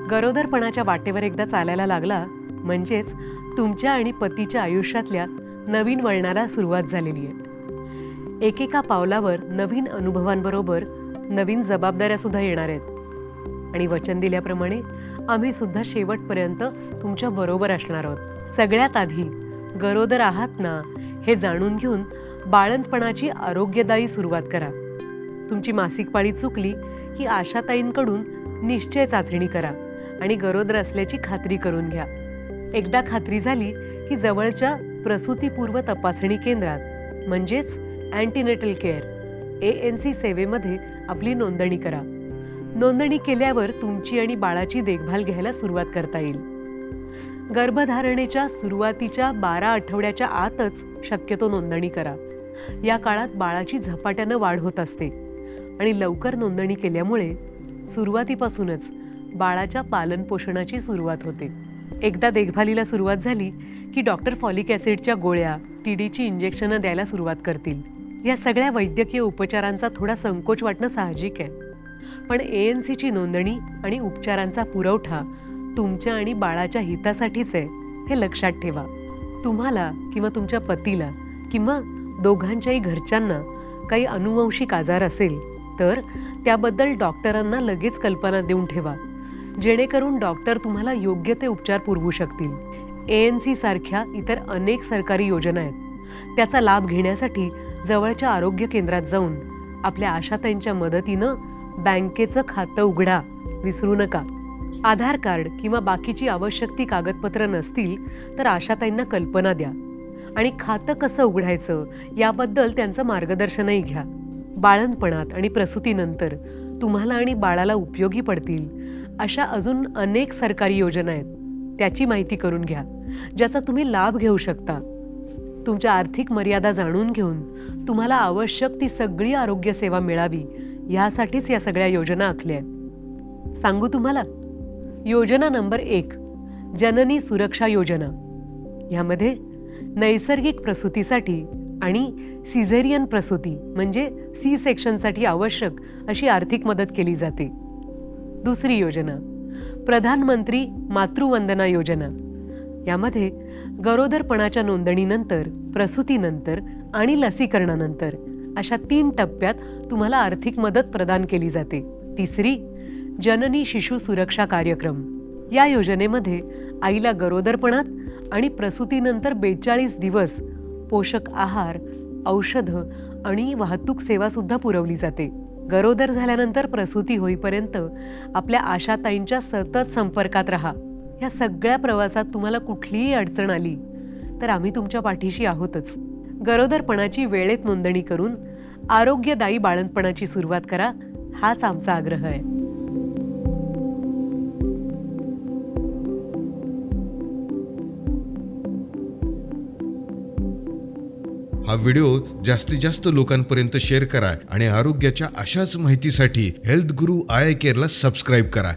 गरोदरपणाच्या वाटेवर एकदा चालायला लागला म्हणजेच तुमच्या आणि पतीच्या आयुष्यातल्या नवीन वळणाला सुरुवात झालेली आहे. एकेका पावलावर नवीन अनुभवांबरोबर नवीन जबाबदाऱ्या सुद्धा येणार आहेत आणि वचन दिल्याप्रमाणे आम्ही सुद्धा शेवटपर्यंत तुमच्या बरोबर असणार आहोत. सगळ्यात आधी गरोदर आहात ना हे जाणून घेऊन बाळंतपणाची आरोग्यदायी सुरुवात करा. तुमची मासिक पाळी चुकली की आशाताईंकडून निश्चय चाचणी करा आणि गरोदर असल्याची खात्री करून घ्या. एकदा खात्री झाली की जवळच्या प्रसूतीपूर्व तपासणी केंद्रात म्हणजेच अँटीनेटल केअर ANC सेवेमध्ये आपली नोंदणी करा. नोंदणी केल्यावर तुमची आणि बाळाची देखभाल घ्यायला सुरुवात करता येईल. गर्भधारणेच्या सुरुवातीच्या 12 आठवड्याच्या आतच शक्यतो नोंदणी करा. या काळात बाळाची झपाट्यानं वाढ होत असते आणि लवकर नोंदणी केल्यामुळे सुरुवातीपासूनच बाळाच्या पालनपोषणाची सुरुवात होते. एकदा देखभालीला सुरुवात झाली की डॉक्टर फॉलिक ॲसिडच्या गोळ्या, TDची इंजेक्शनं द्यायला सुरुवात करतील. या सगळ्या वैद्यकीय उपचारांचा थोडा संकोच वाटणं साहजिक आहे, पण ANCची नोंदणी आणि उपचारांचा पुरवठा तुमच्या आणि बाळाच्या हितासाठीच आहे हे लक्षात ठेवा. तुम्हाला किंवा तुमच्या पतीला किंवा दोघांच्याही घरच्यांना काही अनुवंशिक आजार असेल तर त्याबद्दल डॉक्टरांना लगेच कल्पना देऊन ठेवा, जेणेकरून डॉक्टर तुम्हाला योग्य ते उपचार पुरवू शकतील. ANC सारख्या इतर अनेक सरकारी योजना आहेत. त्याचा लाभ घेण्यासाठी जवळच्या आरोग्य केंद्रात जाऊन आपल्या आशाताईंच्या मदतीनं बँकेचं खातं उघडा, विसरू नका. आधार कार्ड किंवा बाकीची आवश्यक ती कागदपत्र नसतील तर आशाताईंना कल्पना द्या आणि खातं कसं उघडायचं याबद्दल त्यांचं मार्गदर्शनही घ्या. बाळंतपणात आणि प्रसूतीनंतर तुम्हाला आणि बाळाला उपयोगी पडतील अशा अजून अनेक सरकारी योजना आहेत. त्याची माहिती करून घ्या, ज्याचा तुम्ही लाभ घेऊ शकता. तुमच्या आर्थिक मर्यादा जाणून घेऊन तुम्हाला आवश्यक ती सगळी आरोग्य सेवा मिळावी यासाठीच या सगळ्या योजना आखल्या आहेत. सांगू तुम्हाला? योजना नंबर 1 जननी सुरक्षा योजना. यामध्ये नैसर्गिक प्रसूतीसाठी आणि सिझेरियन प्रसूती म्हणजे C-सेक्शनसाठी आवश्यक अशी आर्थिक मदत केली जाते. दुसरी योजना प्रधानमंत्री मातृवंदना योजना. यामध्ये गरोदरपणाच्या नोंदणीनंतर, प्रसूतीनंतर आणि लसीकरणानंतर अशा 3 टप्प्यात तुम्हाला आर्थिक मदत प्रदान केली जाते. तिसरी जननी शिशु सुरक्षा कार्यक्रम. या योजनेमध्ये आईला गरोदरपणात आणि प्रसूतीनंतर 42 दिवस पोषक आहार, औषधं आणि वाहतूक सेवा सुद्धा पुरवली जाते. गरोदर झाल्यानंतर प्रसूती होईपर्यंत आपल्या आशाताईंच्या सतत संपर्कात राहा. या सगळ्या प्रवासात तुम्हाला कुठलीही अडचण आली तर आम्ही तुमच्या पाठीशी आहोतच. गरोदरपणाची वेळेत नोंदणी करून आरोग्यदायी बाळंतपणाची सुरुवात करा, हाच आमचा आग्रह आहे. हा व्हिडिओ जास्तीत जास्त लोकांपर्यंत शेअर करा आणि आरोग्याच्या अशाच माहितीसाठी हेल्थ गुरु आय केअरला सबस्क्राईब करा.